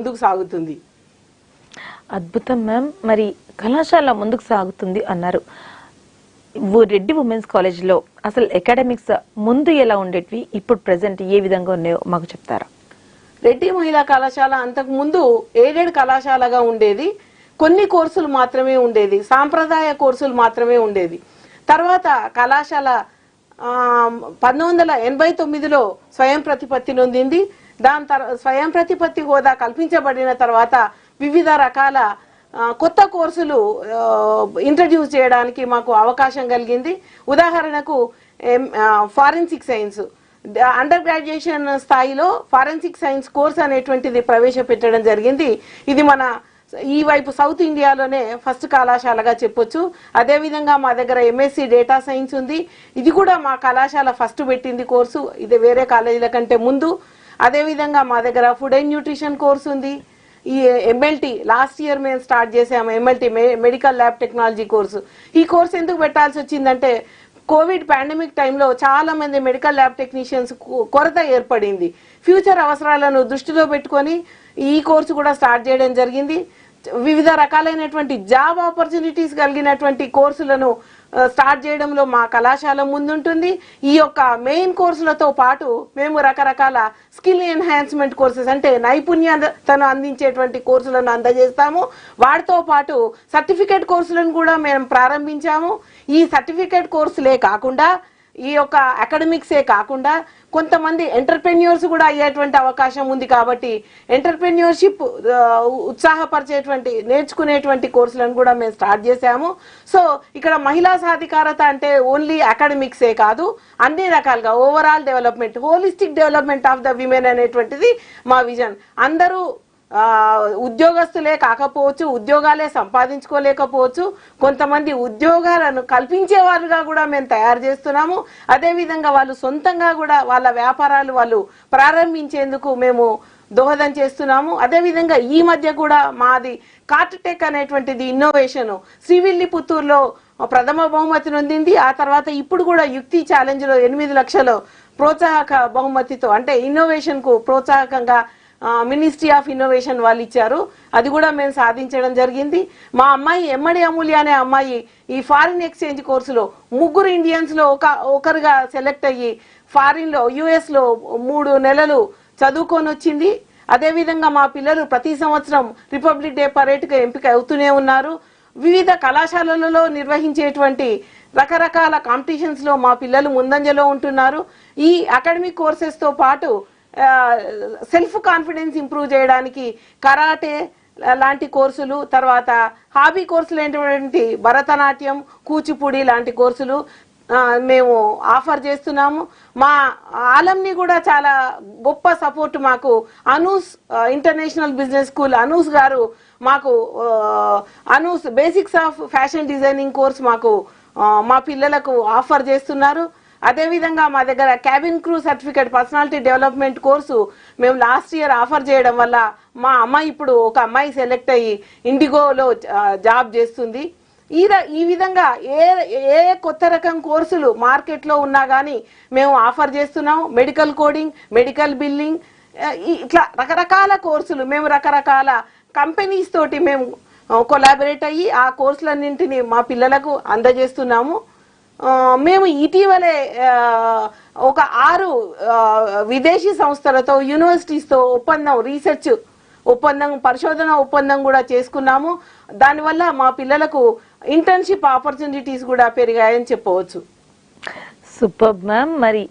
ముందుకు సాగుతుంది. అద్భుతం మ్యామ్. మరి కళాశాల ముందుకు సాగుతుంది అన్నారు. రెడ్డి ఉమెన్స్ కాలేజ్లో అసలు అకాడమిక్స్ ముందు ఎలా ఉండేటివి, ఇప్పుడు ప్రెసెంట్ ఏ విధంగా ఉన్నాయో మాకు చెప్తారా? రెడ్డి మహిళా కళాశాల అంతకు ముందు ఎయిడెడ్ కళాశాలగా ఉండేది. కొన్ని కోర్సులు మాత్రమే ఉండేది, సాంప్రదాయ కోర్సులు మాత్రమే ఉండేది. తర్వాత కళాశాల 1989లో స్వయం ప్రతిపత్తి నొందింది. దాని స్వయం ప్రతిపత్తి హోదా కల్పించబడిన తర్వాత వివిధ రకాల కొత్త కోర్సులు ఇంట్రడ్యూస్ చేయడానికి మాకు అవకాశం కలిగింది. ఉదాహరణకు ఫారెన్సిక్ సైన్స్, అండర్ గ్రాడ్యుయేషన్ స్థాయిలో ఫారెన్సిక్ సైన్స్ కోర్స్ అనేటువంటిది ప్రవేశపెట్టడం జరిగింది. ఇది మన ఈ వైపు సౌత్ ఇండియాలోనే ఫస్ట్ కళాశాలగా చెప్పొచ్చు. అదేవిధంగా మా దగ్గర ఎంఎస్సి డేటా సైన్స్ ఉంది. ఇది కూడా మా కళాశాల ఫస్ట్ పెట్టింది కోర్సు, ఇది వేరే కాలేజీల కంటే ముందు. అదేవిధంగా మా దగ్గర ఫుడ్ అండ్ న్యూట్రిషన్ కోర్స్ ఉంది. ఈ ఎంఎల్టీ లాస్ట్ ఇయర్ మేము స్టార్ట్ చేసాము, MLT medical lab technology course. ఈ కోర్సు ఎందుకు పెట్టాల్సి వచ్చిందంటే కోవిడ్ పాండమిక్ టైంలో చాలా మంది మెడికల్ ల్యాబ్ టెక్నీషియన్స్ కొరత ఏర్పడింది. ఫ్యూచర్ అవసరాలను దృష్టిలో పెట్టుకొని ఈ కోర్సు కూడా స్టార్ట్ చేయడం జరిగింది. వివిధ రకాలైనటువంటి జాబ్ ఆపర్చునిటీస్ కలిగినటువంటి కోర్సులను స్టార్ట్ చేయడంలో మా కళాశాల ముందుంటుంది. ఈ యొక్క మెయిన్ కోర్సులతో పాటు మేము రకరకాల స్కిల్ ఎన్హాన్స్మెంట్ కోర్సెస్ అంటే నైపుణ్యతను అందించేటువంటి కోర్సులను అందజేస్తాము. వాటితో పాటు సర్టిఫికేట్ కోర్సులను కూడా మేము ప్రారంభించాము. ఈ సర్టిఫికేట్ కోర్సులే కాకుండా ఈ యొక్క అకాడమిక్సే కాకుండా కొంతమంది ఎంటర్ప్రెన్యూర్స్ కూడా అయ్యేటువంటి అవకాశం ఉంది. కాబట్టి ఎంటర్ప్రెన్యూర్షిప్ ఉత్సాహపరిచేటువంటి నేర్చుకునేటువంటి కోర్సులను కూడా మేము స్టార్ట్ చేశాము. సో ఇక్కడ మహిళా సాధికారత అంటే ఓన్లీ అకాడమిక్సే కాదు, అన్ని రకాలుగా overall development, holistic development of the women అనేటువంటిది మా విజన్. అందరూ ఉద్యోగస్తులే కాకపోవచ్చు, ఉద్యోగాలే సంపాదించుకోలేకపోవచ్చు, కొంతమంది ఉద్యోగాలను కల్పించేవారుగా కూడా మేము తయారు చేస్తున్నాము. అదేవిధంగా వాళ్ళు సొంతంగా కూడా వాళ్ళ వ్యాపారాలు వాళ్ళు ప్రారంభించేందుకు మేము దోహదం చేస్తున్నాము. అదేవిధంగా ఈ మధ్య కూడా మాది కార్టెక్ అనేటువంటిది ఇన్నోవేషన్ శ్రీవిల్లిపుత్తూరులో ప్రథమ బహుమతి నొందింది. ఆ తర్వాత ఇప్పుడు కూడా యుక్తి ఛాలెంజ్లో 8 లక్షల ప్రోత్సాహక బహుమతితో అంటే ఇన్నోవేషన్కు ప్రోత్సాహకంగా మినిస్ట్రీ ఆఫ్ ఇన్నోవేషన్ వాళ్ళు ఇచ్చారు. అది కూడా మేము సాధించడం జరిగింది. మా అమ్మాయి ఎమ్మడి అమూల్య అనే అమ్మాయి ఈ ఫారిన్ ఎక్స్చేంజ్ కోర్సులో 3 ఇండియన్స్లో ఒకరుగా సెలెక్ట్ అయ్యి ఫారిన్లో యుఎస్లో 3 నెలలు చదువుకొని వచ్చింది. అదేవిధంగా మా పిల్లలు ప్రతి సంవత్సరం రిపబ్లిక్ డే పరేడ్గా ఎంపిక అవుతూనే ఉన్నారు. వివిధ కళాశాలలలో నిర్వహించేటువంటి రకరకాల కాంపిటీషన్స్లో మా పిల్లలు ముందంజలో ఉంటున్నారు. ఈ అకాడమిక్ కోర్సెస్తో పాటు సెల్ఫ్ కాన్ఫిడెన్స్ ఇంప్రూవ్ చేయడానికి కరాటే లాంటి కోర్సులు, తర్వాత హాబీ కోర్సులు ఏంటంటే భరతనాట్యం, కూచిపూడి లాంటి కోర్సులు మేము ఆఫర్ చేస్తున్నాము. మా ఆలంని కూడా చాలా గొప్ప సపోర్ట్ మాకు Anu's international business school Anu's గారు మాకు Anu's basics of fashion designing course మాకు మా పిల్లలకు ఆఫర్ చేస్తున్నారు. అదేవిధంగా మా దగ్గర cabin crew certificate personality development course మేము లాస్ట్ ఇయర్ ఆఫర్ చేయడం వల్ల మా అమ్మాయి ఇప్పుడు ఒక అమ్మాయి సెలెక్ట్ అయ్యి ఇండిగోలో జాబ్ చేస్తుంది. ఈ విధంగా ఏ కొత్త రకం కోర్సులు మార్కెట్లో ఉన్నా కానీ మేము ఆఫర్ చేస్తున్నాం. మెడికల్ కోడింగ్, మెడికల్ బిల్లింగ్, ఇట్లా రకరకాల కోర్సులు మేము రకరకాల కంపెనీస్ తోటి మేము కొలాబరేట్ అయ్యి ఆ కోర్సులన్నింటినీ మా పిల్లలకు అందజేస్తున్నాము. మేము ఇటీవలే ఒక 6 విదేశీ సంస్థలతో యూనివర్సిటీస్తో ఒప్పందం, రీసెర్చ్ ఒప్పందం, పరిశోధన ఒప్పందం కూడా చేసుకున్నాము. దానివల్ల మా పిల్లలకు ఇంటర్న్షిప్ ఆపర్చునిటీస్ కూడా పెరిగాయని చెప్పవచ్చు. Super ma'am. మరి